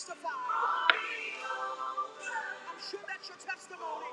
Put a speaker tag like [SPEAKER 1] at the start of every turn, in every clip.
[SPEAKER 1] testify. I'm sure that's your testimony.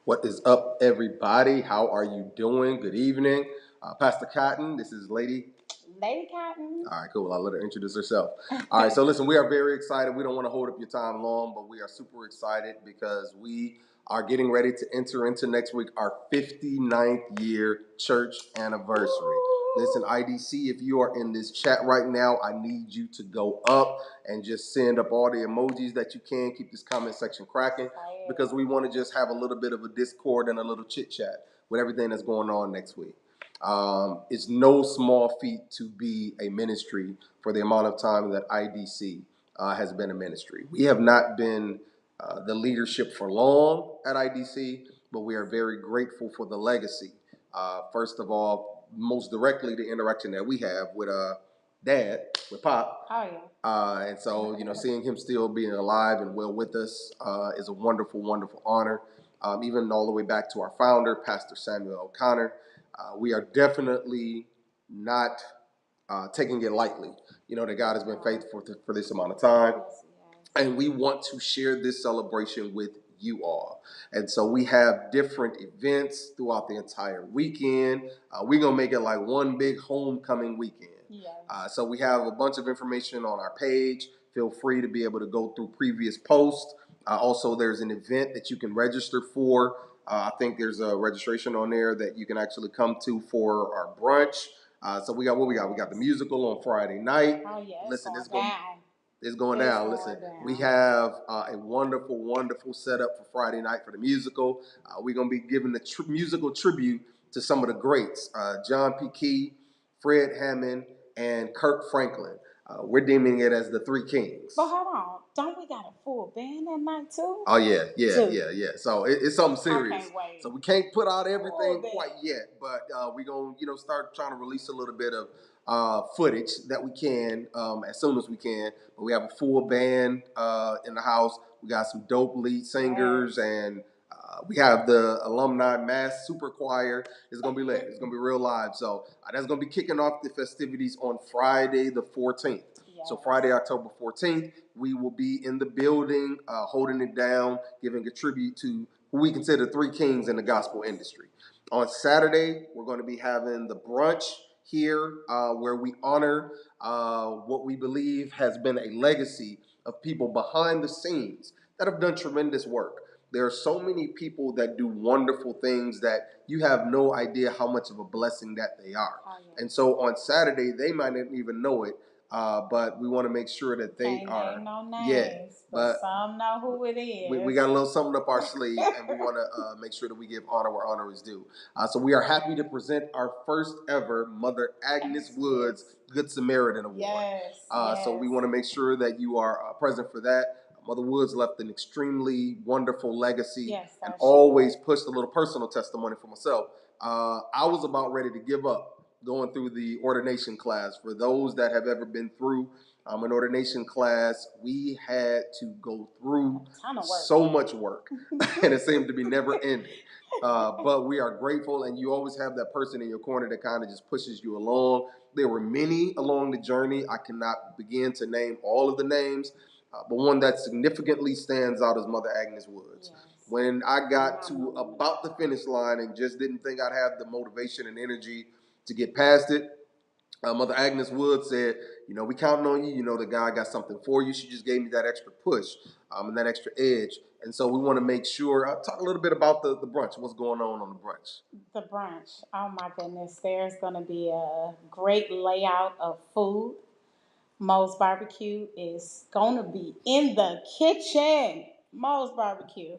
[SPEAKER 2] What is up, everybody? How are you doing? Good evening. Pastor Cotton, this is Lady
[SPEAKER 1] Cotton.
[SPEAKER 2] All right, cool. I'll let her introduce herself. All right, so listen, we are very excited. We don't want to hold up your time long, but we are super excited because we are getting ready to enter into next week our 59th year church anniversary. Listen, IDC, if you are in this chat right now, I need you to go up and just send up all the emojis that you can. Keep this comment section cracking because we want to just have a little bit of a Discord and a little chit chat with everything that's going on next week. It's no small feat to be a ministry for the amount of time that IDC has been a ministry. We have not been the leadership for long at IDC, but we are very grateful for the legacy. First of all, most directly, the interaction that we have with Dad, with Pop.
[SPEAKER 1] Oh, yeah.
[SPEAKER 2] And so, seeing him still being alive and well with us is a wonderful, wonderful honor. Even all the way back to our founder, Pastor Samuel O'Connor. We are definitely not taking it lightly, that God has been faithful for this amount of time. And we want to share this celebration with you all. And so we have different events throughout the entire weekend. We're going to make it like one big homecoming weekend. So we have a bunch of information on our page. Feel free to be able to go through previous posts. Also, there's an event that you can register for. I think there's a registration on there that you can actually come to for our brunch. So we got what we got. We got the musical on Friday night.
[SPEAKER 1] Oh, yeah.
[SPEAKER 2] Listen,
[SPEAKER 1] it's going down.
[SPEAKER 2] It's going down. Listen, we have a wonderful, wonderful setup for Friday night for the musical. We're going to be giving the musical tribute to some of the greats, John P. Key, Fred Hammond, and Kirk Franklin. We're deeming it as the Three Kings.
[SPEAKER 1] But hold on, don't we got a full band that night too?
[SPEAKER 2] Oh yeah. So it's something serious.
[SPEAKER 1] I can't wait.
[SPEAKER 2] So we can't put out everything quite yet, but we're gonna start trying to release a little bit of footage that we can as soon as we can. But we have a full band in the house. We got some dope lead singers and. We have the alumni mass super choir. It's gonna be lit. It's gonna be real live. So that's gonna be kicking off the festivities on Friday the 14th. So Friday, October 14th, we will be in the building, holding it down, giving a tribute to who we consider three kings in the gospel industry. On Saturday, we're going to be having the brunch here, where we honor what we believe has been a legacy of people behind the scenes that have done tremendous work. There are so many people that do wonderful things that you have no idea how much of a blessing that they are. And so on Saturday, they might not even know it, but we want to make sure that they are.
[SPEAKER 1] No names, but some know who it is.
[SPEAKER 2] We got a little something up our sleeve, and we want to make sure that we give honor where honor is due. So we are happy to present our first ever Mother Agnes Woods Good Samaritan Award. So we want to make sure that you are present for that. Mother Woods left an extremely wonderful legacy and always pushed a little personal testimony for myself. I was about ready to give up going through the ordination class. For those that have ever been through an ordination class, we had to go through so much work, and it seemed to be never ending. But we are grateful, and you always have that person in your corner that kind of just pushes you along. There were many along the journey. I cannot begin to name all of the names, but one that significantly stands out is Mother Agnes Woods. Yes. When I got to about the finish line and just didn't think I'd have the motivation and energy to get past it, Mother Agnes Wood said, we counting on you. The God got something for you. She just gave me that extra push and that extra edge. And so we want to make sure, talk a little bit about the brunch. What's going on the brunch?
[SPEAKER 1] The brunch. Oh, my goodness. There's going to be a great layout of food. Mo's Barbecue is going to be in the kitchen. Mo's Barbecue.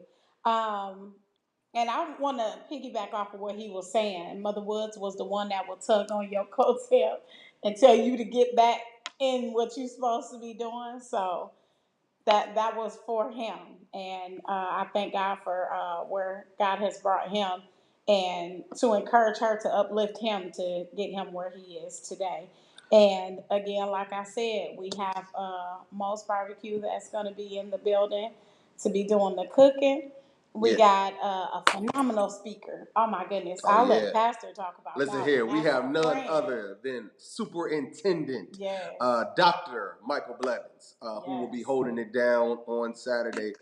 [SPEAKER 1] And I want to piggyback off of what he was saying. Mother Woods was the one that will tug on your coattail and tell you to get back in what you're supposed to be doing. So that was for him, and I thank God for where God has brought him, and to encourage her, to uplift him, to get him where he is today. And again, like I said, we have Mo's Barbecue that's going to be in the building to be doing the cooking. We got a phenomenal speaker. Oh my goodness! I'll let Pastor talk about.
[SPEAKER 2] Listen here, we have none other than Superintendent Dr. Michael Blevins, who will be holding it down on Saturday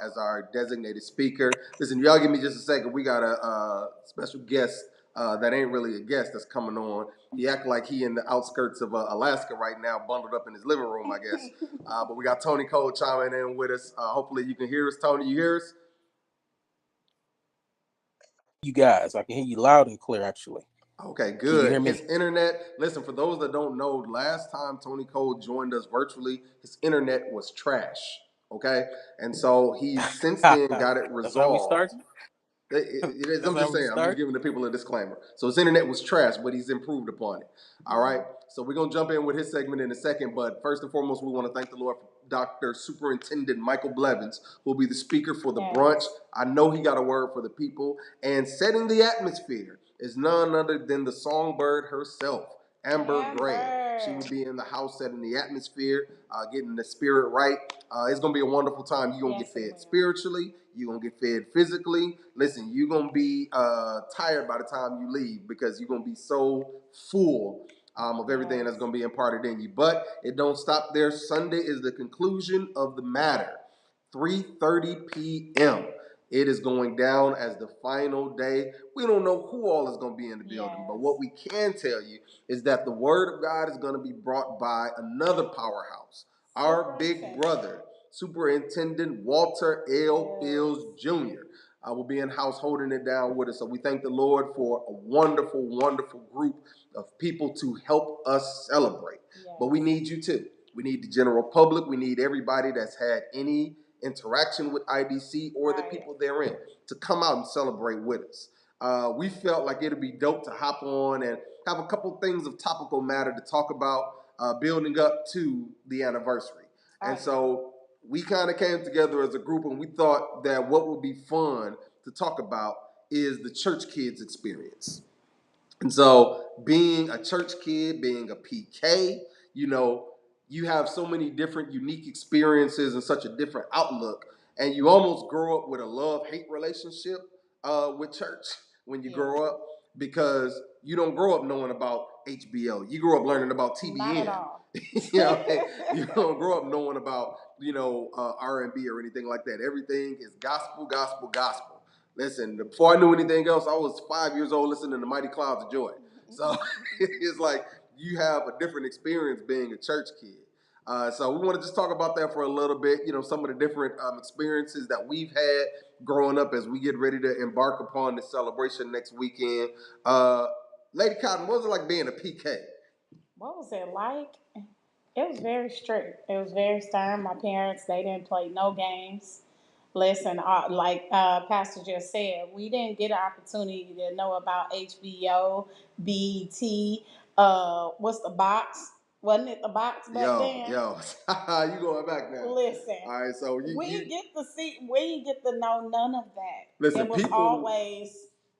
[SPEAKER 2] as our designated speaker. Listen, y'all give me just a second. We got a special guest that ain't really a guest that's coming on. He act like he in the outskirts of Alaska right now, bundled up in his living room, I guess. But we got Tony Cole chiming in with us. Hopefully you can hear us. Tony, you hear us?
[SPEAKER 3] You guys, I can hear you loud and clear, actually.
[SPEAKER 2] Okay, good. His internet, listen, for those that don't know, last time Tony Cole joined us virtually, his internet was trash. Okay? And so he's since then got it resolved.
[SPEAKER 3] That's how we start?
[SPEAKER 2] I'm just saying, I'm just giving the people a disclaimer. So his internet was trash, but he's improved upon it. All right? So we're going to jump in with his segment in a second, but first and foremost, we want to thank the Lord for Dr. Superintendent Michael Blevins, who will be the speaker for the brunch. I know he got a word for the people. And setting the atmosphere is none other than the songbird herself, Amber Gray. She will be in the house setting the atmosphere, getting the spirit right. It's going to be a wonderful time. You're going to get fed spiritually. You're going to get fed physically. Listen, you're going to be tired by the time you leave because you're going to be so full of everything that's going to be imparted in you. But it don't stop there. Sunday is the conclusion of the matter. 3:30 p.m. It is going down as the final day. We don't know who all is going to be in the building, but what we can tell you is that the word of God is going to be brought by another powerhouse, our big brother, Superintendent Walter L. Fields Jr. Will be in house holding it down with us. So we thank the Lord for a wonderful, wonderful group of people to help us celebrate. But we need you too. We need the general public. We need everybody that's had any interaction with IDC or the people therein to come out and celebrate with us. We felt like it'd be dope to hop on and have a couple things of topical matter to talk about building up to the anniversary. And so we kind of came together as a group and we thought that what would be fun to talk about is the church kids experience. And so being a church kid, being a PK, you have so many different unique experiences and such a different outlook. And you almost grow up with a love-hate relationship with church when you grow up because you don't grow up knowing about HBO. You grow up learning about TBN.
[SPEAKER 1] Not at all.
[SPEAKER 2] You don't grow up knowing about, R&B or anything like that. Everything is gospel, gospel, gospel. Listen, before I knew anything else, I was 5 years old listening to Mighty Clouds of Joy. So it's like you have a different experience being a church kid. So we want to just talk about that for a little bit, some of the different experiences that we've had growing up as we get ready to embark upon this celebration next weekend. Lady Cotton, what was it like being a PK?
[SPEAKER 1] What was it like? It was very strict. It was very stern. My parents, they didn't play no games. Listen, like Pastor just said, we didn't get an opportunity to know about HBO, BET, what's the box? Wasn't it the box back then?
[SPEAKER 2] You going back now?
[SPEAKER 1] Listen,
[SPEAKER 2] all right. So
[SPEAKER 1] we didn't get to know none of that.
[SPEAKER 2] Listen,
[SPEAKER 1] it was always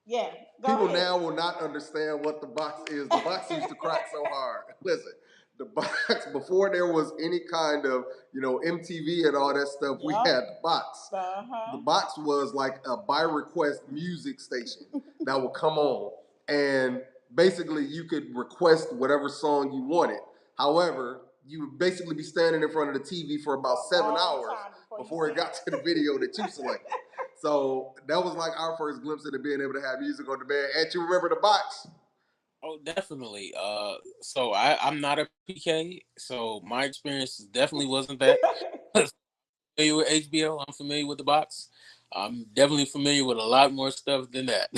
[SPEAKER 1] Yeah, go
[SPEAKER 2] People
[SPEAKER 1] ahead.
[SPEAKER 2] now will not understand what the box is. The box used to crack so hard. Listen, the box before there was any kind of MTV and all that stuff. We
[SPEAKER 1] Yep.
[SPEAKER 2] had the box. The
[SPEAKER 1] Uh-huh.
[SPEAKER 2] box was like a by request music station that would come on, and basically you could request whatever song you wanted. However, you would basically be standing in front of the TV for about
[SPEAKER 1] A
[SPEAKER 2] 7 hours
[SPEAKER 1] time
[SPEAKER 2] before it got to the video that you selected. So that was like our first glimpse into being able to have music on demand. And you remember the box?
[SPEAKER 3] Oh, definitely. So I'm not a PK, so my experience definitely wasn't that. Familiar with HBO? I'm familiar with the box. I'm definitely familiar with a lot more stuff than that.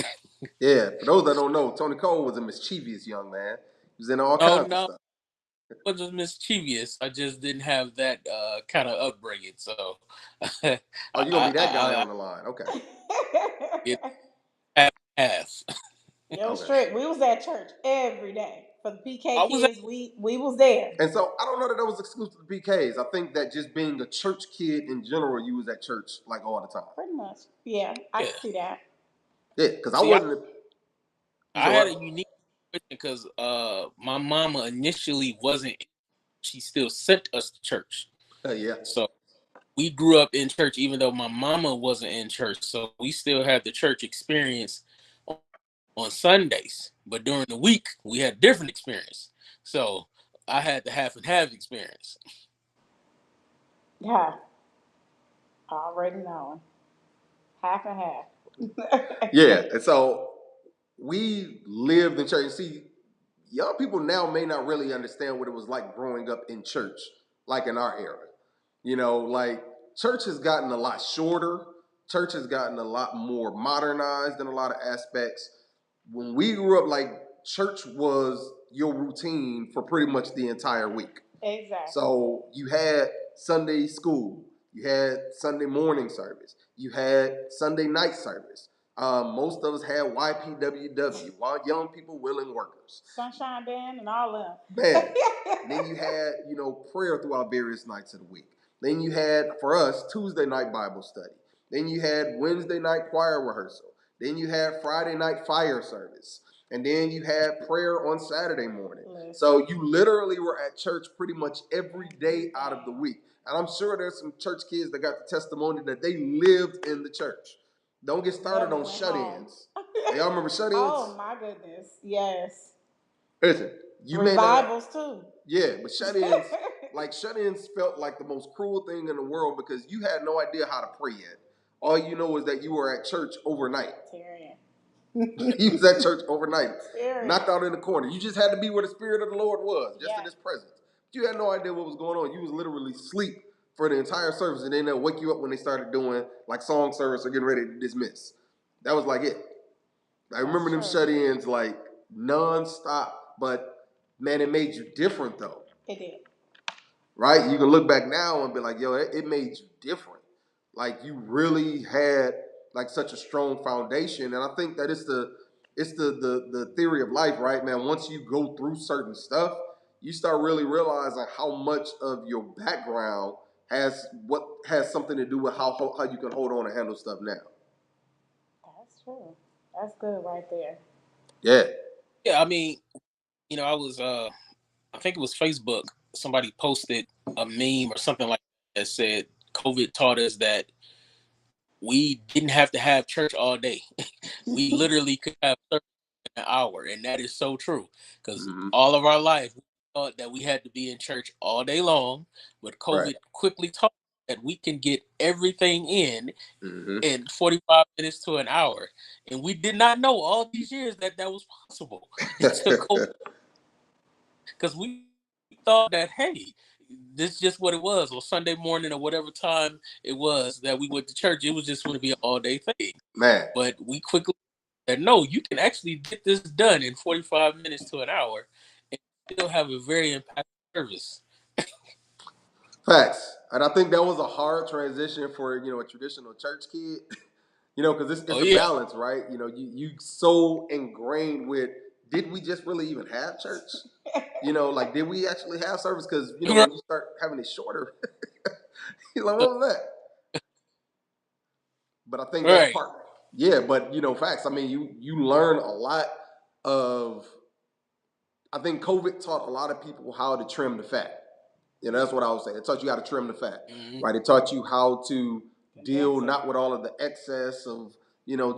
[SPEAKER 2] Yeah, for those that don't know, Tony Cole was a mischievous young man. He was in all
[SPEAKER 3] No,
[SPEAKER 2] kinds of
[SPEAKER 3] no,
[SPEAKER 2] stuff.
[SPEAKER 3] I wasn't mischievous. I just didn't have that kind of upbringing. So I,
[SPEAKER 2] Oh, you're gonna be that guy
[SPEAKER 3] I
[SPEAKER 2] on the line. Okay.
[SPEAKER 3] it half half.
[SPEAKER 1] It was
[SPEAKER 2] Okay.
[SPEAKER 1] strict. We was at church every day for the PK
[SPEAKER 3] I was
[SPEAKER 1] kids. We was there.
[SPEAKER 2] And so I don't know that that was exclusive to PKs. I think that just being a church kid in general, you was at church like all the time.
[SPEAKER 1] Pretty much. Yeah, I
[SPEAKER 3] yeah.
[SPEAKER 1] can see that.
[SPEAKER 2] Yeah, because I
[SPEAKER 3] See,
[SPEAKER 2] wasn't. You said
[SPEAKER 3] I had a
[SPEAKER 2] what?
[SPEAKER 3] unique situation because my mama initially wasn't. She still sent us to church.
[SPEAKER 2] Yeah.
[SPEAKER 3] So we grew up in church, even though my mama wasn't in church. So we still had the church experience on Sundays, but during the week we had a different experience. So I had the half and half experience.
[SPEAKER 1] Yeah, already knowing. Half and half.
[SPEAKER 2] Yeah, and so we lived in church. See, young people now may not really understand what it was like growing up in church, like in our era. Like church has gotten a lot shorter. Church has gotten a lot more modernized in a lot of aspects. When we grew up, like church was your routine for pretty much the entire week.
[SPEAKER 1] Exactly.
[SPEAKER 2] So you had Sunday school, you had Sunday morning service, you had Sunday night service. Most of us had YPWW, While Young People Willing Workers.
[SPEAKER 1] Sunshine Band and all of them.
[SPEAKER 2] Man, then you had, prayer throughout various nights of the week. Then you had, for us, Tuesday night Bible study. Then you had Wednesday night choir rehearsal. Then you had Friday night fire service. And then you had prayer on Saturday morning.
[SPEAKER 1] Listen.
[SPEAKER 2] So you literally were at church pretty much every day out of the week. And I'm sure there's some church kids that got the testimony that they lived in the church. Don't get started
[SPEAKER 1] Never
[SPEAKER 2] on
[SPEAKER 1] went
[SPEAKER 2] shut-ins. Y'all remember shut-ins?
[SPEAKER 1] Oh my goodness. Yes.
[SPEAKER 2] Listen, you may not.
[SPEAKER 1] Revivals too.
[SPEAKER 2] Yeah, but shut-ins, like shut-ins felt like the most cruel thing in the world because you had no idea how to pray yet. All you know is that you were at church overnight.
[SPEAKER 1] Tyrion.
[SPEAKER 2] You was at church overnight,
[SPEAKER 1] Tyrion.
[SPEAKER 2] knocked out in the corner. You just had to be where the Spirit of the Lord was, just in
[SPEAKER 1] Yeah.
[SPEAKER 2] His presence. But you had no idea what was going on. You was literally asleep for the entire service, and then they'll wake you up when they started doing like song service or getting ready to dismiss. That was like it. I remember them shut-ins like non-stop, but man, it made you different though.
[SPEAKER 1] It did.
[SPEAKER 2] Right? You can look back now and be like, yo, it made you different. Like you really had like such a strong foundation. And I think that it's the theory of life, right, man? Once you go through certain stuff, you start really realizing how much of your background has something to do with how you can hold on and handle stuff now.
[SPEAKER 1] That's true. That's good right there.
[SPEAKER 2] Yeah.
[SPEAKER 3] Yeah, I mean, I was I think it was Facebook. Somebody posted a meme or something like that said COVID taught us that we didn't have to have church all day. We literally could have service in an hour, and that is so true. Because all of our life, we thought that we had to be in church all day long, but
[SPEAKER 2] Right.
[SPEAKER 3] COVID quickly taught us that we can get everything in 45 minutes to an hour, and we did not know all these years that that was possible until COVID. Because we thought that, hey, this is just what it was on Sunday morning or whatever time it was that we went to church. It was just going to be an all day thing.
[SPEAKER 2] Man.
[SPEAKER 3] But we quickly said, no, you can actually get this done in 45 minutes to an hour and still have a very impactful service.
[SPEAKER 2] Facts. And I think that was a hard transition for, a traditional church kid. Because it's
[SPEAKER 3] Oh,
[SPEAKER 2] a
[SPEAKER 3] yeah.
[SPEAKER 2] balance, right? You so ingrained with, did we just really even have church? Like, did we actually have service? Because,
[SPEAKER 3] Right.
[SPEAKER 2] when you start having it shorter, you're like, what was that? But I think that's
[SPEAKER 3] Right.
[SPEAKER 2] part. Yeah, but facts. I mean, you learn a lot of. I think COVID taught a lot of people how to trim the fat. That's what I was saying. It taught you how to trim the fat,
[SPEAKER 3] Mm-hmm.
[SPEAKER 2] right? It taught you how to deal
[SPEAKER 1] Condense it.
[SPEAKER 2] not with all of the excess of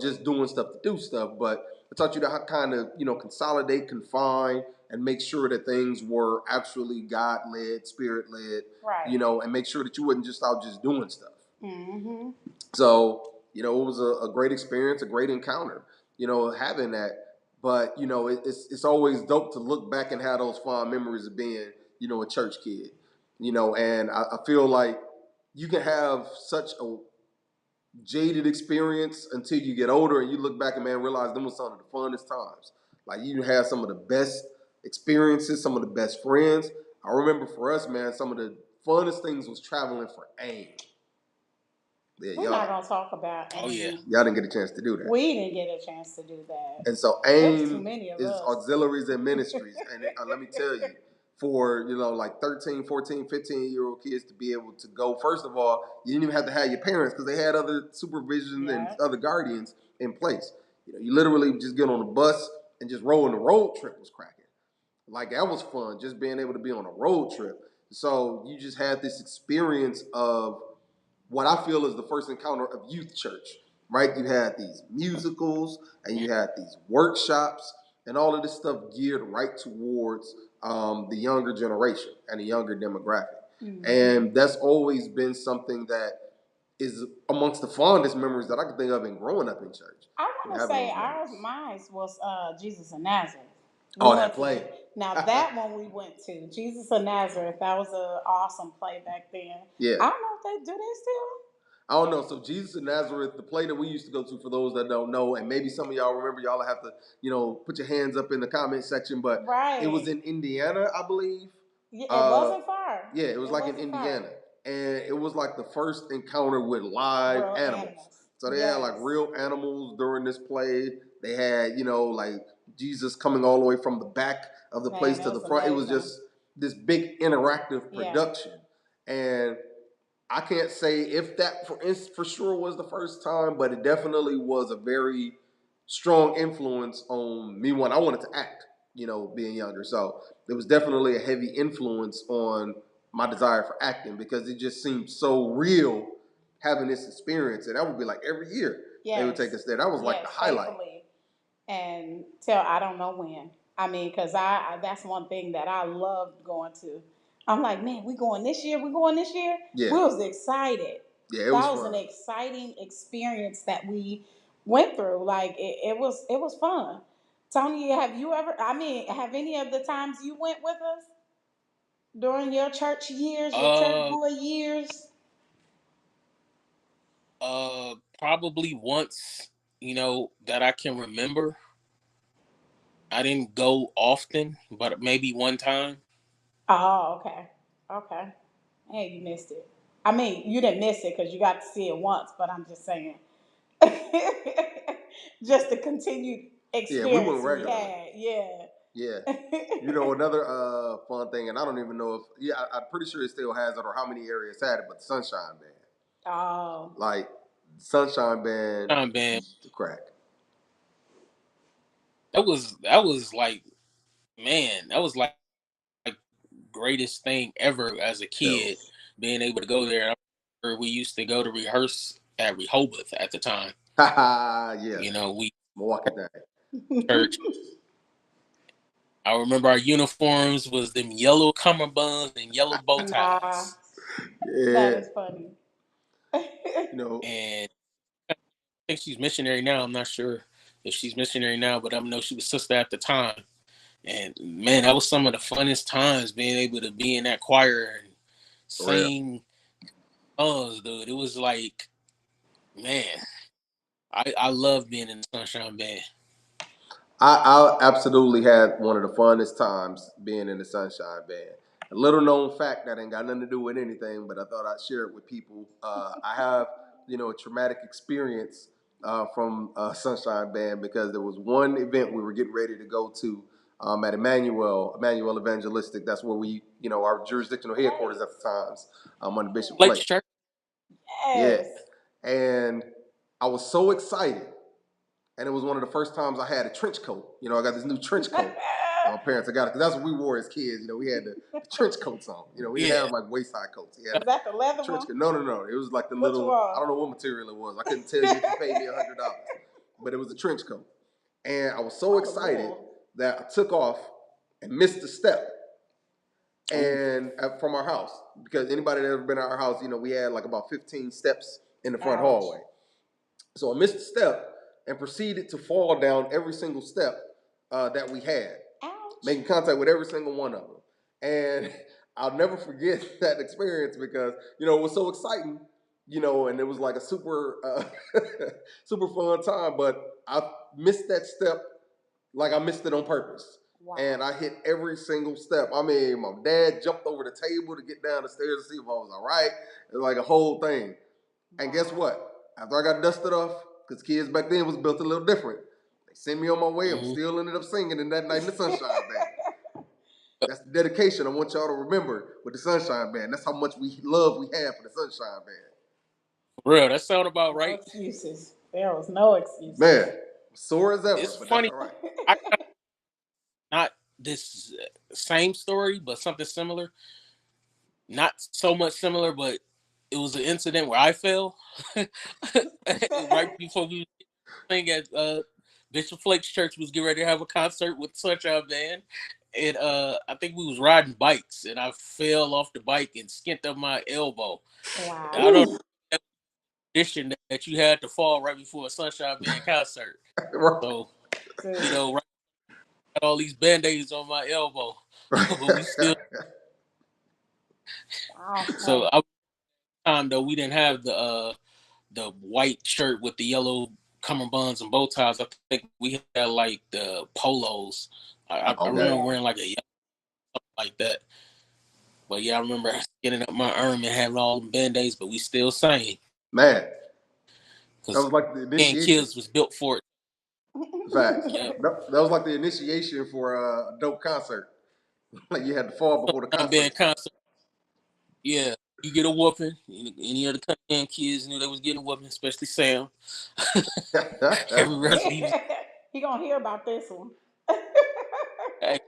[SPEAKER 2] just doing stuff to do stuff, but it taught you to kind of consolidate, confine, and make sure that things were actually God led, Spirit led,
[SPEAKER 1] Right.
[SPEAKER 2] and make sure that you wasn't just out just doing stuff.
[SPEAKER 1] Mm-hmm.
[SPEAKER 2] So it was a great experience, a great encounter, having that. But it's always dope to look back and have those fond memories of being a church kid, and I feel like you can have such a jaded experience until you get older and you look back and realize them was some of the funnest times. Like you had some of the best experiences, some of the best friends. I remember for us, man, some of the funnest things was traveling for AIM. Yeah,
[SPEAKER 1] We're not gonna talk about
[SPEAKER 3] Oh yeah.
[SPEAKER 2] y'all didn't get a chance to do that.
[SPEAKER 1] We didn't get a chance to do that.
[SPEAKER 2] And so
[SPEAKER 1] It was too
[SPEAKER 2] AIM
[SPEAKER 1] many of
[SPEAKER 2] is
[SPEAKER 1] us.
[SPEAKER 2] auxiliaries and ministries. And let me tell you, for like 13, 14, 15-year-old kids to be able to go, first of all, you didn't even have to have your parents because they had other supervision and
[SPEAKER 1] Yeah.
[SPEAKER 2] other guardians in place. You literally just get on a bus and just roll, and the road trip was cracking. Like that was fun, just being able to be on a road trip. So you just had this experience of what I feel is the first encounter of youth church, right? You had these musicals and you had these workshops and all of this stuff geared right towards the younger generation and the younger demographic.
[SPEAKER 1] Mm-hmm.
[SPEAKER 2] And that's always been something that is amongst the fondest memories that I can think of in growing up in church.
[SPEAKER 1] I want to say mine was Jesus of Nazareth. We
[SPEAKER 2] Oh,
[SPEAKER 1] went
[SPEAKER 2] that
[SPEAKER 1] to
[SPEAKER 2] play.
[SPEAKER 1] now that one we went to Jesus of Nazareth. That was an awesome play back then.
[SPEAKER 2] Yeah.
[SPEAKER 1] I don't know if they still.
[SPEAKER 2] I don't know. So Jesus of Nazareth, the play that we used to go to, for those that don't know, and maybe some of y'all remember, y'all have to, put your hands up in the comment section. But
[SPEAKER 1] Right.
[SPEAKER 2] It was in Indiana, I believe.
[SPEAKER 1] Yeah, it wasn't far.
[SPEAKER 2] Yeah, it was like in Indiana, and it was like the first encounter with live animals. So they had like real animals during this play. They had like Jesus coming all the way from the back of the place to the front. Amazing. It was just this big interactive production, and I can't say if that for sure was the first time, but it definitely was a very strong influence on me when I wanted to act, being younger. So there was definitely a heavy influence on my desire for acting because it just seemed so real having this experience. And that would be like every year they would take us there. That was like the highlight.
[SPEAKER 1] Faithfully. And till I don't know when. I mean, because I that's one thing that I loved going to. I'm like, man, we going this year. We going this year.
[SPEAKER 2] Yeah.
[SPEAKER 1] We was excited.
[SPEAKER 2] Yeah, it was
[SPEAKER 1] That was
[SPEAKER 2] fun.
[SPEAKER 1] an exciting experience that we went through. Like it was fun. Tony, have you ever? I mean, have any of the times you went with us during your church years, your church boy years?
[SPEAKER 3] Probably once, that I can remember. I didn't go often, but maybe one time.
[SPEAKER 1] Oh, okay. Okay. Hey, you missed it. I mean, you didn't miss it because you got to see it once, but I'm just saying. Just the continued experience
[SPEAKER 2] we
[SPEAKER 1] had. Yeah.
[SPEAKER 2] Yeah. Another fun thing, and I don't even know if, I'm pretty sure it still has it or how many areas had it, but the Sunshine Band.
[SPEAKER 1] Oh.
[SPEAKER 2] Like, Sunshine Band used to crack.
[SPEAKER 3] That was like, man, that was like greatest thing ever as a kid, being able to go there. I remember we used to go to rehearse at Rehoboth at the time.
[SPEAKER 2] Yeah.
[SPEAKER 3] We
[SPEAKER 2] Milwaukee Day.
[SPEAKER 3] church. I remember our uniforms was them yellow cummerbunds and yellow bow ties.
[SPEAKER 1] That is funny.
[SPEAKER 3] And I think she's missionary now. I'm not sure if she's missionary now, but I know she was sister at the time. And man, that was some of the funnest times, being able to be in that choir and sing songs, dude. It was like, man, I love being in the Sunshine Band.
[SPEAKER 2] I absolutely had one of the funnest times being in the Sunshine Band. A little known fact that ain't got nothing to do with anything, but I thought I'd share it with people. I have, a traumatic experience from Sunshine Band because there was one event we were getting ready to go to at Emmanuel Evangelistic. That's where we, our jurisdictional headquarters at the times on the Bishop Place.
[SPEAKER 3] Church.
[SPEAKER 1] Yes.
[SPEAKER 2] Yeah. And I was so excited and it was one of the first times I had a trench coat. You know, I got this new trench coat. My parents, I got it because that's what we wore as kids. You know, we had the trench coats on. You know, we didn't have like waist high coats.
[SPEAKER 1] Was that the leather
[SPEAKER 2] trench
[SPEAKER 1] one?
[SPEAKER 2] coat. No. It was like the little. I don't know what material it was. I couldn't tell you if you paid me $100, but it was a trench coat. And I was so excited that I took off and missed the step. And from our house, because anybody that ever been to our house, you know, we had like about 15 steps in the front hallway. So I missed the step and proceeded to fall down every single step that we had, making contact with every single one of them. And I'll never forget that experience because, you know, it was so exciting, you know, and it was like a super, super fun time. But I missed that step like I missed it on purpose. Wow. And I hit every single step. I mean, my dad jumped over the table to get down the stairs to see if I was all right. It was like a whole thing. Wow. And guess what? After I got dusted off, because kids back then was built a little different, they sent me on my way. I still ended up singing in that night in the Sunshine Band. That's the dedication I want y'all to remember with the Sunshine Band. That's how much love we had for the Sunshine Band.
[SPEAKER 3] Real, that sound about right.
[SPEAKER 1] No excuses. There was no excuses.
[SPEAKER 2] Man, sore as ever.
[SPEAKER 3] It's
[SPEAKER 2] but
[SPEAKER 3] funny.
[SPEAKER 2] That's all right.
[SPEAKER 3] Not this same story, but something similar. Not so much similar, but it was an incident where I fell right before we were playing at Bishop Flake's church. Was getting ready to have a concert with Sunshine Band, and I think we was riding bikes, and I fell off the bike and skinned up my elbow.
[SPEAKER 1] Wow!
[SPEAKER 3] I don't know that condition that you had to fall right before a Sunshine Band concert. So you know, right, got all these band-aids on my elbow, but we still. So time though we didn't have the white shirt with the yellow cummerbunds and bow ties. I think we had like the polos. I remember wearing like a yellow something like that. But yeah, I remember getting up my arm and having all the band-aids, but we still sang.
[SPEAKER 2] Man, that was like the initiation.
[SPEAKER 3] Kidz was built for it.
[SPEAKER 2] Facts. Yeah. That was like the initiation for a dope concert. Like you had to fall before the concert.
[SPEAKER 3] Yeah, you get a whooping. Any other kids knew they was getting a whooping, especially Sam. Every rest
[SPEAKER 1] he gonna hear about this one.
[SPEAKER 3] Hey,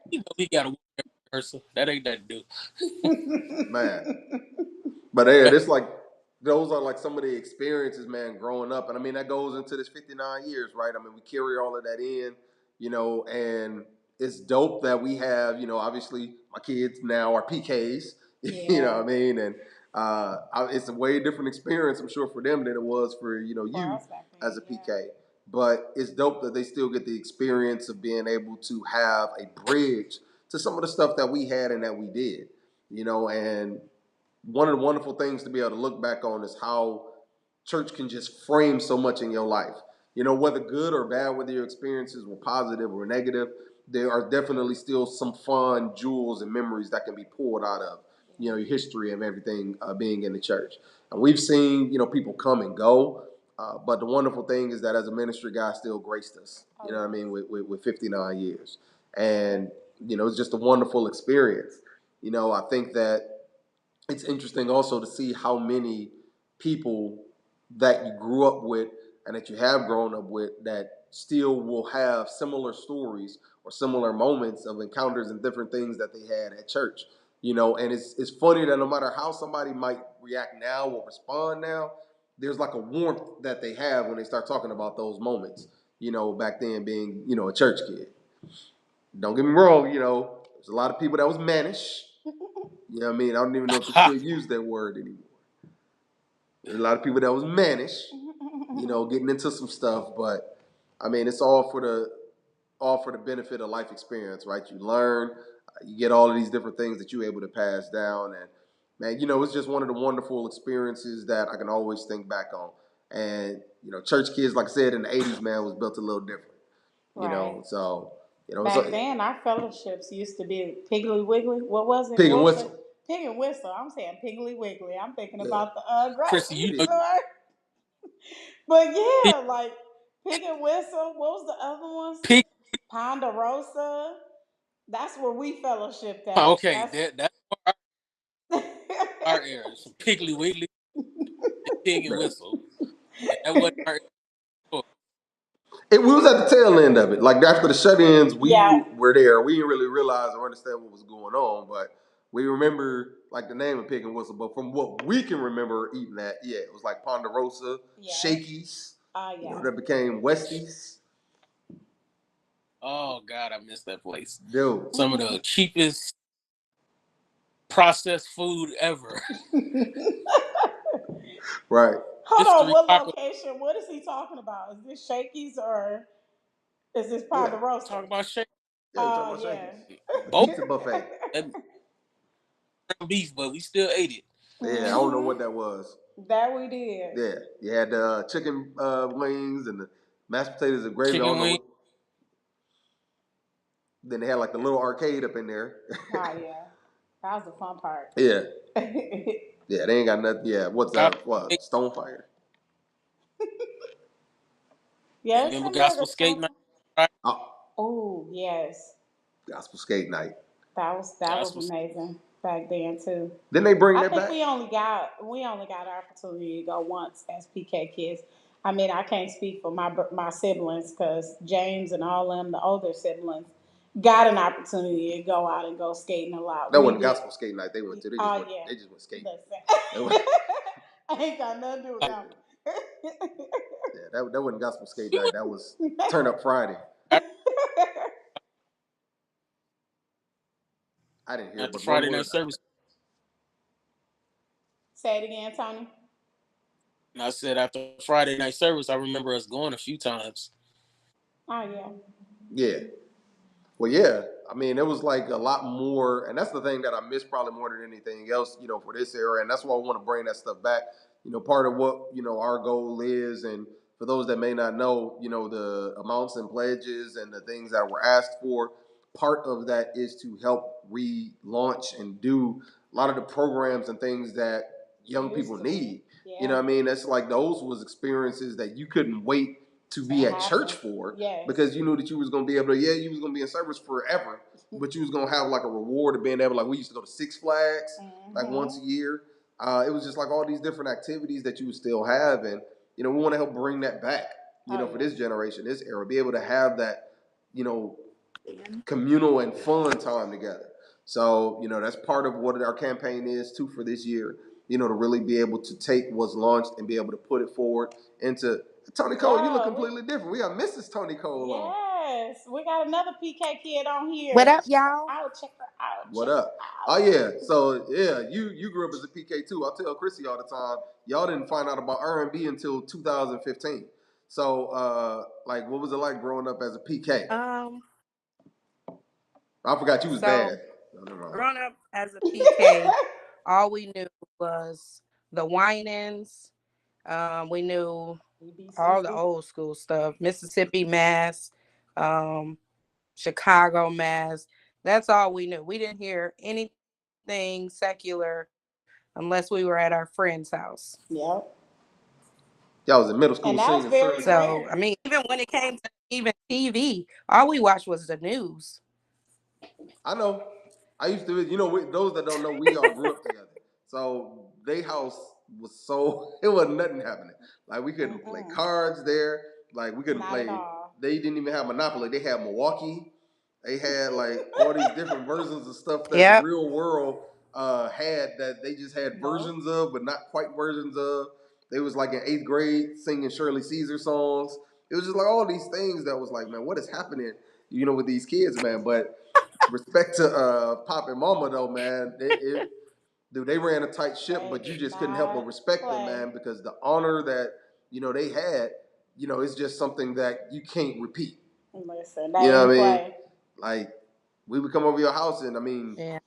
[SPEAKER 3] you know he got a whooping rehearsal. That ain't that to do.
[SPEAKER 2] Man, but yeah, it's like those are like some of the experiences, man, growing up, and I mean that goes into this 59 years, right? I mean we carry all of that in, you know, and it's dope that we have, you know, obviously my kids now are PKs. Yeah. You know what I mean? And it's a way different experience, I'm sure, for them than it was for, you know, you as a PK. Yeah. But it's dope that they still get the experience of being able to have a bridge to some of the stuff that we had and that we did, you know. And one of the wonderful things to be able to look back on is how church can just frame so much in your life. You know, whether good or bad, whether your experiences were positive or negative, there are definitely still some fun jewels and memories that can be pulled out of, you know, your history and everything being in the church. And we've seen, you know, people come and go, but the wonderful thing is that as a ministry, God still graced us, you know what I mean, with 59 years. And, you know, it's just a wonderful experience. You know, I think that it's interesting also to see how many people that you grew up with and that you have grown up with that still will have similar stories or similar moments of encounters and different things that they had at church. You know, and it's funny that no matter how somebody might react now or respond now, there's like a warmth that they have when they start talking about those moments, you know, back then being, you know, a church kid. Don't get me wrong, you know, there's a lot of people that was mannish. You know what I mean? I don't even know if they still use that word anymore. There's a lot of people that was mannish, you know, getting into some stuff, but I mean, it's all for the benefit of life experience, right? You learn, you get all of these different things that you're able to pass down, and man, you know, it's just one of the wonderful experiences that I can always think back on. And you know, church kids, like I said, in the '80s, man, was built a little different, you know. So you know,
[SPEAKER 1] back then our fellowships used to be Piggly Wiggly. What was it?
[SPEAKER 2] Pig and Whistle.
[SPEAKER 1] Pig and Whistle. I'm saying Piggly Wiggly. I'm thinking about the
[SPEAKER 3] Chrissy, you know.
[SPEAKER 1] But yeah, like Pig and Whistle. What was the other ones?
[SPEAKER 3] Pig.
[SPEAKER 1] Ponderosa. That's where we fellowshipped at.
[SPEAKER 3] Okay, that's our era. Some Piggly Wiggly, and Pig and Whistle. That wasn't our era.
[SPEAKER 2] We was at the tail end of it. Like after the shut-ins, we
[SPEAKER 1] Yeah.
[SPEAKER 2] were there. We didn't really realize or understand what was going on, but we remember like the name of Pig and Whistle. But from what we can remember eating that, yeah, it was like Ponderosa,
[SPEAKER 1] Yeah.
[SPEAKER 2] Shakey's.
[SPEAKER 1] Yeah.
[SPEAKER 2] You know, that became Westies.
[SPEAKER 3] Oh God, I miss that place.
[SPEAKER 2] Dude.
[SPEAKER 3] Some of the cheapest processed food ever.
[SPEAKER 2] Right.
[SPEAKER 1] Hold on,
[SPEAKER 3] Mystery
[SPEAKER 1] what
[SPEAKER 3] taco.
[SPEAKER 1] location? What is he talking about? Is this Shakey's or is this
[SPEAKER 2] Yeah.
[SPEAKER 3] Talk
[SPEAKER 1] Ponderosa?
[SPEAKER 3] about shake.
[SPEAKER 2] Yeah, we talking about
[SPEAKER 1] Yeah.
[SPEAKER 2] Shakey's. The
[SPEAKER 3] Both
[SPEAKER 2] pizza buffet.
[SPEAKER 3] beef, but we still ate it.
[SPEAKER 2] Yeah, I don't know what that was.
[SPEAKER 1] That we did.
[SPEAKER 2] Yeah. You had the chicken wings and the mashed potatoes and gravy. I don't
[SPEAKER 3] Chicken
[SPEAKER 2] know
[SPEAKER 3] wing.
[SPEAKER 2] what. Then they had like the little arcade up in there.
[SPEAKER 1] Oh yeah. That was the fun part.
[SPEAKER 2] Yeah. Yeah, they ain't got nothing. Yeah, what's
[SPEAKER 3] Gospel
[SPEAKER 2] that? What?
[SPEAKER 3] skate.
[SPEAKER 2] Stonefire?
[SPEAKER 1] Yeah, it's
[SPEAKER 3] Remember
[SPEAKER 1] in there.
[SPEAKER 3] gospel
[SPEAKER 1] The
[SPEAKER 3] skate
[SPEAKER 1] stuff.
[SPEAKER 3] night? Right?
[SPEAKER 2] Oh,
[SPEAKER 1] Oh yes,
[SPEAKER 2] gospel skate night.
[SPEAKER 1] that was
[SPEAKER 3] Gospel.
[SPEAKER 1] amazing back then too.
[SPEAKER 2] Didn't they bring
[SPEAKER 1] I
[SPEAKER 2] that
[SPEAKER 1] think
[SPEAKER 2] back?
[SPEAKER 1] we only got our opportunity to go once as PK kids. I mean, I can't speak for my siblings because James and all them, the older siblings, got an opportunity to go out and go skating a lot.
[SPEAKER 2] That
[SPEAKER 1] We
[SPEAKER 2] wasn't
[SPEAKER 1] did.
[SPEAKER 2] gospel skate night. They went to.
[SPEAKER 1] Oh yeah.
[SPEAKER 2] They just went skating.
[SPEAKER 1] Listen, I ain't got nothing to do with that
[SPEAKER 2] Yeah, that wasn't gospel skate
[SPEAKER 3] We
[SPEAKER 2] night.
[SPEAKER 3] went
[SPEAKER 2] That was Turn Up Friday.
[SPEAKER 3] after,
[SPEAKER 1] one.
[SPEAKER 2] I didn't hear
[SPEAKER 3] after
[SPEAKER 2] but one
[SPEAKER 3] Friday
[SPEAKER 2] word
[SPEAKER 3] night
[SPEAKER 2] out of
[SPEAKER 3] service.
[SPEAKER 2] it.
[SPEAKER 1] Say it again, Tony.
[SPEAKER 3] And I said after Friday night service, I remember us going a few times.
[SPEAKER 1] Oh yeah.
[SPEAKER 2] Yeah. Well, yeah. I mean, it was like a lot more, and that's the thing that I miss probably more than anything else, for this era, and that's why I want to bring that stuff back. Part of what our goal is, and for those that may not know, the amounts and pledges and the things that were asked for. Part of that is to help relaunch and do a lot of the programs and things that young people need. You know
[SPEAKER 1] Yeah.
[SPEAKER 2] what I mean? That's like those was experiences that you couldn't wait to
[SPEAKER 1] To
[SPEAKER 2] be at
[SPEAKER 1] happen.
[SPEAKER 2] church for
[SPEAKER 1] Yes.
[SPEAKER 2] because you knew that you was gonna be able to, you was gonna be in service forever, but you was gonna have like a reward of being able, like we used to go to Six Flags like once a year. It was just like all these different activities that you would still have, and we want to help bring that back. For this generation, this era, be able to have that, you know, communal and fun time together. So, that's part of what our campaign is too for this year, to really be able to take what's launched and be able to put it forward into Tony Cole. You look completely different. We got Mrs. Tony Cole on.
[SPEAKER 1] Yes, we got another PK kid on here.
[SPEAKER 4] What up, y'all?
[SPEAKER 1] Check her out.
[SPEAKER 2] What
[SPEAKER 1] Check her
[SPEAKER 2] up? Oh
[SPEAKER 1] out.
[SPEAKER 2] yeah. So yeah, you grew up as a PK too. I tell Chrissy all the time, y'all didn't find out about R&B until 2015. So like what was it like growing up as a PK?
[SPEAKER 4] Um,
[SPEAKER 2] I forgot you was bad.
[SPEAKER 4] so
[SPEAKER 2] No.
[SPEAKER 4] growing up as a PK, all we knew was the whinings. We knew all the old school stuff, Mississippi Mass, um, Chicago Mass. That's all we knew. We didn't hear anything secular unless we were at our friend's house.
[SPEAKER 1] Yep.
[SPEAKER 2] Y'all was in middle school
[SPEAKER 1] And that was
[SPEAKER 2] singing
[SPEAKER 1] very
[SPEAKER 2] Shirley.
[SPEAKER 4] So,
[SPEAKER 1] rare.
[SPEAKER 4] I mean, even when it came to even TV, all we watched was the news.
[SPEAKER 2] I know. I used to, those that don't know, we all grew up together. So they house was so it wasn't nothing happening. Like we couldn't play cards there. Like we couldn't
[SPEAKER 1] Not at
[SPEAKER 2] play.
[SPEAKER 1] all.
[SPEAKER 2] They didn't even have Monopoly. They had Milwaukee. They had like all these different versions of stuff that the
[SPEAKER 4] Yep.
[SPEAKER 2] real world had that they just had versions of, but not quite versions of. They was like in 8th grade singing Shirley Caesar songs. It was just like all these things that was like, man, what is happening? With these kids, man. But respect to Pop and Mama though, man. Dude, they ran a tight ship, but you just couldn't help but respect them, man, because the honor that they had, it's just something that you can't repeat.
[SPEAKER 1] Listen,
[SPEAKER 2] You know what I mean?
[SPEAKER 1] play.
[SPEAKER 2] Like we would come over your house, and I mean,
[SPEAKER 4] Yeah.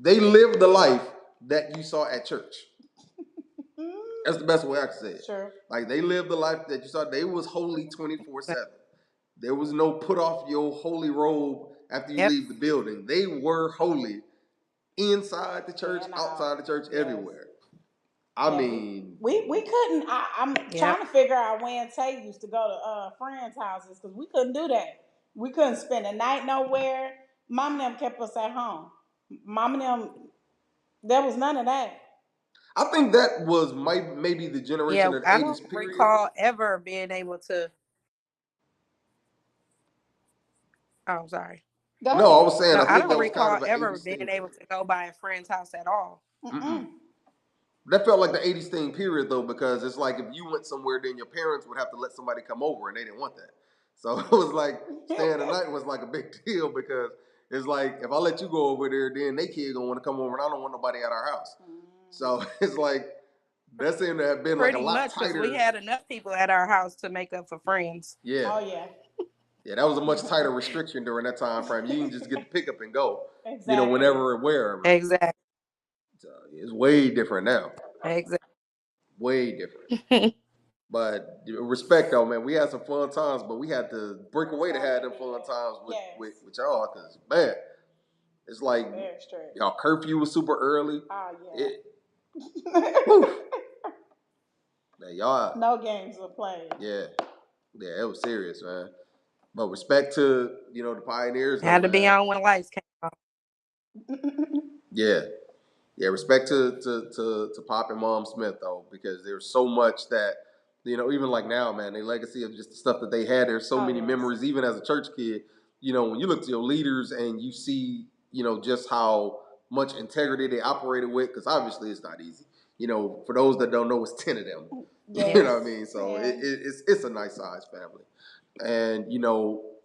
[SPEAKER 2] they lived the life that you saw at church. That's the best way I can say it.
[SPEAKER 1] Sure.
[SPEAKER 2] Like they lived the life that you saw. They was holy 24/7. There was no put off your holy robe after you
[SPEAKER 4] Yep.
[SPEAKER 2] leave the building. They were holy inside the church, outside the church, everywhere. I mean,
[SPEAKER 1] we couldn't. I'm
[SPEAKER 4] Yep.
[SPEAKER 1] trying to figure out when Tay used to go to friends' houses because we couldn't do that. We couldn't spend the night nowhere. Mom and them kept us at home. Mom and them, there was none of that.
[SPEAKER 2] I think that was maybe the
[SPEAKER 4] Yeah.
[SPEAKER 2] generation of the
[SPEAKER 4] I
[SPEAKER 2] 80s
[SPEAKER 4] don't
[SPEAKER 2] period.
[SPEAKER 4] recall ever being able to. Oh, sorry.
[SPEAKER 1] Go
[SPEAKER 2] No, I
[SPEAKER 1] ahead.
[SPEAKER 2] was saying
[SPEAKER 4] No,
[SPEAKER 2] I
[SPEAKER 4] I
[SPEAKER 2] think that
[SPEAKER 4] don't
[SPEAKER 2] was kind
[SPEAKER 4] recall
[SPEAKER 2] of an
[SPEAKER 4] ever
[SPEAKER 2] 80s
[SPEAKER 4] being
[SPEAKER 2] thing.
[SPEAKER 4] able to go by a friend's house at all.
[SPEAKER 2] Mm-mm. That felt like the 80s thing period though, because it's like if you went somewhere, then your parents would have to let somebody come over, and they didn't want that. So it was like staying the night was like a big deal because it's like if I let you go over there, then they kid gonna want to come over, and I don't want nobody at our house. So it's like that seemed to have been like a
[SPEAKER 4] Pretty
[SPEAKER 2] lot
[SPEAKER 4] much, because we
[SPEAKER 2] tighter.
[SPEAKER 4] had enough people at our house to make up for friends.
[SPEAKER 2] Yeah.
[SPEAKER 1] Oh yeah.
[SPEAKER 2] Yeah, that was a much tighter restriction during that time frame. You can just get the pick up and go,
[SPEAKER 1] Exactly.
[SPEAKER 2] whenever and wherever.
[SPEAKER 4] Exactly.
[SPEAKER 2] So, it's way different now.
[SPEAKER 4] Exactly.
[SPEAKER 2] Way different. But respect though, man. We had some fun times, but we had to break away to have them fun times with y'all, because man, it's like y'all curfew was super early.
[SPEAKER 1] Oh
[SPEAKER 2] yeah. Man, y'all.
[SPEAKER 1] No games were played.
[SPEAKER 2] Yeah, it was serious, man. But respect to the pioneers, though,
[SPEAKER 4] Had to
[SPEAKER 2] man.
[SPEAKER 4] be on when the lights came on.
[SPEAKER 2] Yeah. Yeah, respect to Pop and Mom Smith though, because there's so much that even like now, man, their legacy of just the stuff that they had. There's so many memories, even as a church kid. When you look to your leaders and you see, just how much integrity they operated with, because obviously it's not easy. For those that don't know, it's 10 of them.
[SPEAKER 1] Yes.
[SPEAKER 2] You know what I mean? So it's a nice size family, and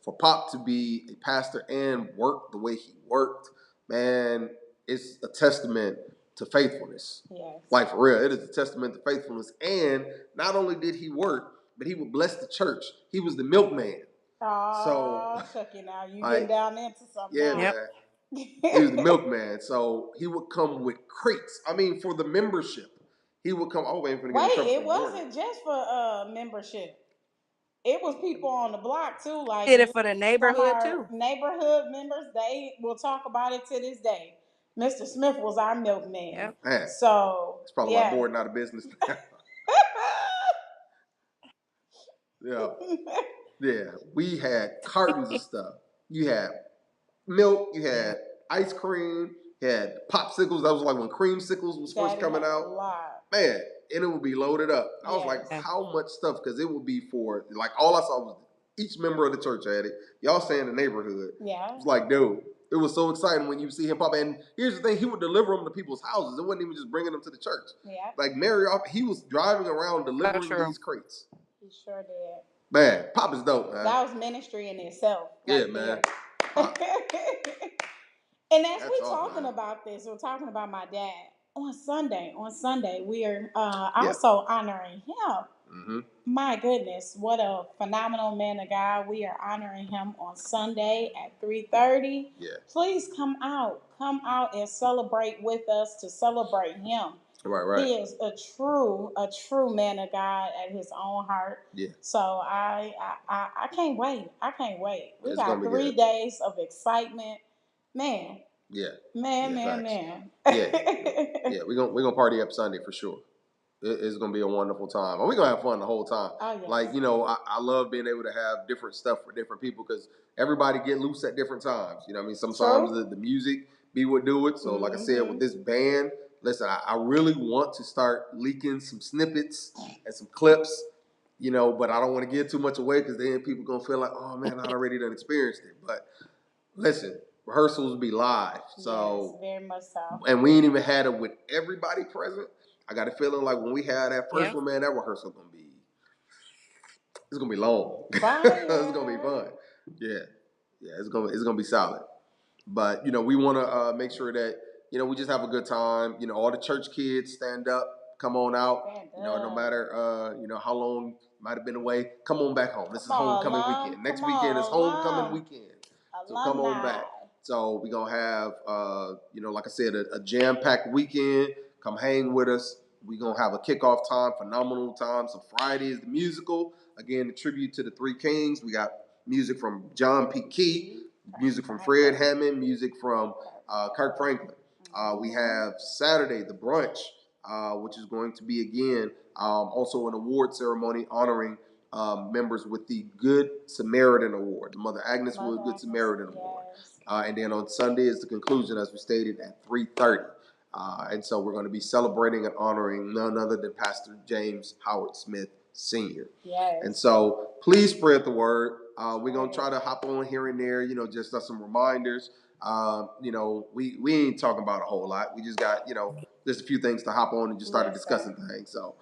[SPEAKER 2] for Pop to be a pastor and work the way he worked, man, it's a testament to faithfulness.
[SPEAKER 1] Yes.
[SPEAKER 2] Like for real, it is a testament to faithfulness. And not only did he work, but he would bless the church. He was the milkman.
[SPEAKER 1] Oh, Chucky, now you
[SPEAKER 2] like,
[SPEAKER 1] getting down into something.
[SPEAKER 2] Yeah,
[SPEAKER 1] now.
[SPEAKER 2] man. He was the milkman. So he would come with crates. I mean, for the membership, he would come. Oh, wait,
[SPEAKER 1] it wasn't just for membership. It was people on the block too, like
[SPEAKER 4] Did it for the
[SPEAKER 1] from
[SPEAKER 4] neighborhood
[SPEAKER 1] our
[SPEAKER 4] too.
[SPEAKER 1] neighborhood members. They will talk about it to this day. Mr. Smith was our milkman.
[SPEAKER 4] Yep.
[SPEAKER 2] Man,
[SPEAKER 1] so
[SPEAKER 2] it's probably why board out of business now. Yeah. Yeah. We had cartons of stuff. You had milk, you had ice cream, you had popsicles. That was like when creamsicles was first coming out. Man, and it would be loaded up. I was like, how much stuff? Because it would be for, like, all I saw was each member of the church had it. Y'all stay in the neighborhood.
[SPEAKER 1] Yeah.
[SPEAKER 2] It was like, dude, it was so exciting when you see him pop. And here's the thing, he would deliver them to people's houses. It wasn't even just bringing them to the church.
[SPEAKER 1] Yeah.
[SPEAKER 2] Like, he was driving around delivering these crates.
[SPEAKER 1] He sure did.
[SPEAKER 2] Man, Pop is dope, man.
[SPEAKER 1] That was ministry in itself.
[SPEAKER 2] Yeah, man.
[SPEAKER 1] And as we're talking about this, we're talking about my dad. On Sunday, we are also honoring him.
[SPEAKER 2] Mm-hmm.
[SPEAKER 1] My goodness, what a phenomenal man of God. We are honoring him on Sunday at 3:30.
[SPEAKER 2] Yeah.
[SPEAKER 1] Please come out and celebrate with us to celebrate him.
[SPEAKER 2] Right.
[SPEAKER 1] He is a true man of God at his own heart.
[SPEAKER 2] Yeah.
[SPEAKER 1] So I can't wait. We got 3
[SPEAKER 2] good.
[SPEAKER 1] days of excitement, man.
[SPEAKER 2] Yeah.
[SPEAKER 1] Man.
[SPEAKER 2] Yeah, we're gonna party up Sunday for sure. It's gonna be a wonderful time. And we're gonna have fun the whole time.
[SPEAKER 1] Oh, yes.
[SPEAKER 2] Like, I love being able to have different stuff for different people, because everybody get loose at different times. You know what I mean? Sometimes the music be what do it. So like I said, with this band, listen, I really want to start leaking some snippets and some clips, but I don't want to give too much away, because then people gonna feel like, oh man, I already done experienced it. But listen, rehearsals be live. So
[SPEAKER 1] yes, very much so.
[SPEAKER 2] And we ain't even had it with everybody present. I got a feeling like when we had that first one, man, that rehearsal it's gonna be long. It's gonna be fun. Yeah, it's gonna be solid. But we want to make sure that we just have a good time. All the church kids stand up, come on out. No matter how long might have been away, come on back home. This is homecoming weekend. Next weekend is homecoming weekend. So come on back. So we're going to have, like I said, a jam-packed weekend. Come hang with us. We're going to have a kickoff time, phenomenal time. So Friday is the musical. Again, a tribute to the Three Kings. We got music from John P. Key, music from Fred Hammond, music from Kirk Franklin. We have Saturday, the brunch, which is going to be, again, also an award ceremony honoring members with the Good Samaritan Award, the Mother Agnes Wood Good Samaritan Award. And then on Sunday is the conclusion, as we stated, at 3:30. And so we're going to be celebrating and honoring none other than Pastor James Howard Smith senior.
[SPEAKER 1] Yes.
[SPEAKER 2] And so please spread the word. We're gonna try to hop on here and there, just some reminders. We ain't talking about a whole lot. We just got, just a few things to hop on and just started discussing things. So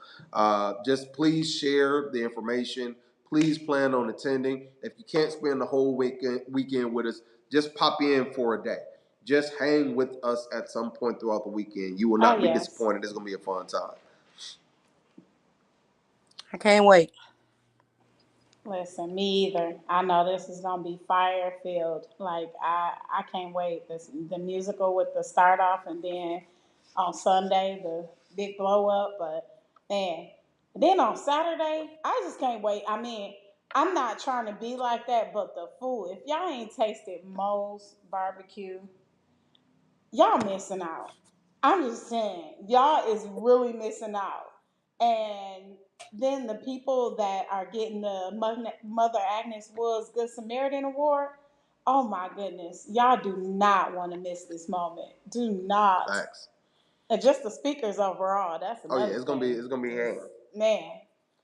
[SPEAKER 2] just please share the information. Please plan on attending. If you can't spend the whole weekend with us, just pop in for a day. Just hang with us at some point throughout the weekend. You will not be disappointed. It's gonna be a fun time.
[SPEAKER 4] I can't wait.
[SPEAKER 1] Listen, me either. I know this is gonna be fire filled. Like I can't wait. The musical with the start off, and then on Sunday the big blow up. But man, then on Saturday, I just can't wait. I mean, I'm not trying to be like that, but the food. If y'all ain't tasted Moe's barbecue, y'all missing out. I'm just saying, y'all is really missing out. And then the people that are getting the Mother Agnes Woods Good Samaritan Award, oh my goodness, y'all do not want to miss this moment. Do not.
[SPEAKER 2] Thanks.
[SPEAKER 1] And just the speakers overall, that's another
[SPEAKER 2] it's gonna be hanging.
[SPEAKER 1] Man.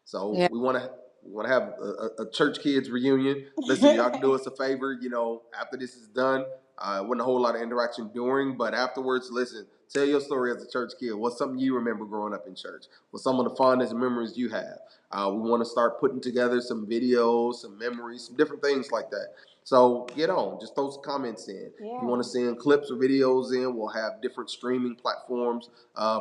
[SPEAKER 2] So we want to have a church kids reunion. Listen, y'all can do us a favor. After this is done, wasn't a whole lot of interaction during, but afterwards, listen, tell your story as a church kid. What's something you remember growing up in church? What's some of the fondest memories you have? We want to start putting together some videos, some memories, some different things like that. So get on, just throw some comments in.
[SPEAKER 1] Yeah.
[SPEAKER 2] If you want to send clips or videos in, we'll have different streaming platforms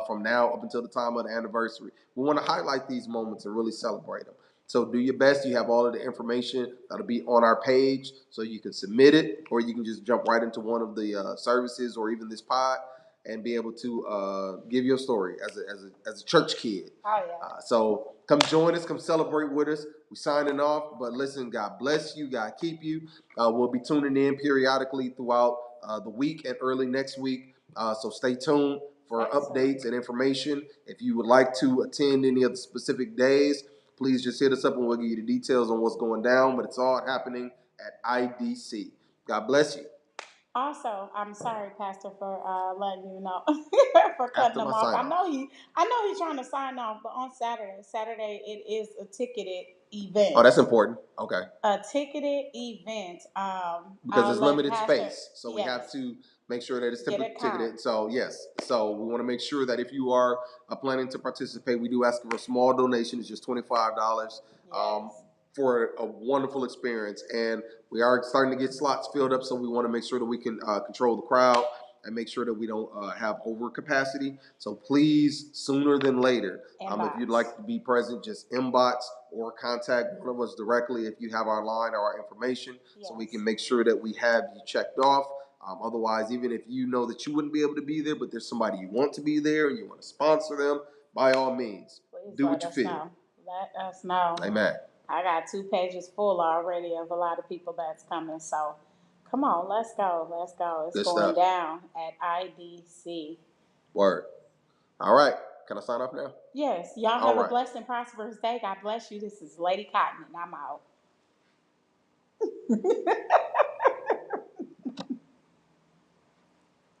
[SPEAKER 2] from now up until the time of the anniversary. We want to highlight these moments and really celebrate them. So do your best. You have all of the information that'll be on our page, so you can submit it, or you can just jump right into one of the services, or even this pod, and be able to give your story as a church kid.
[SPEAKER 1] Oh yeah.
[SPEAKER 2] So come join us, come celebrate with us. We're signing off, but listen, God bless you, God keep you. We'll be tuning in periodically throughout the week and early next week. So stay tuned for updates and information. If you would like to attend any of the specific days, please just hit us up and we'll give you the details on what's going down. But it's all happening at IDC. God bless you.
[SPEAKER 1] Also, I'm sorry, Pastor, for letting you know for cutting him off. I know he's trying to sign off, but on Saturday it is a ticketed event.
[SPEAKER 2] Oh, that's important. Okay.
[SPEAKER 1] A ticketed event.
[SPEAKER 2] Because there's limited space, so we have to make sure that it's ticketed. So yes, so we want to make sure that if you are planning to participate, we do ask for a small donation. It's just $25. For a wonderful experience. And we are starting to get slots filled up, so we want to make sure that we can control the crowd and make sure that we don't have over capacity. So please, sooner than later, if you'd like to be present, just inbox or contact one of us directly if you have our line or our information, so we can make sure that we have you checked off. Otherwise, even if you know that you wouldn't be able to be there, but there's somebody you want to be there and you want to sponsor them, by all means, do what you feel.
[SPEAKER 1] Let us know.
[SPEAKER 2] Amen.
[SPEAKER 1] I got 2 pages full already of a lot of people that's coming. So come on, let's go. Let's go. It's going down at IDC.
[SPEAKER 2] Word. All right. Can I sign off now?
[SPEAKER 1] Yes. Y'all have a blessed and prosperous day. God bless you. This is Lady Cotton, and I'm out.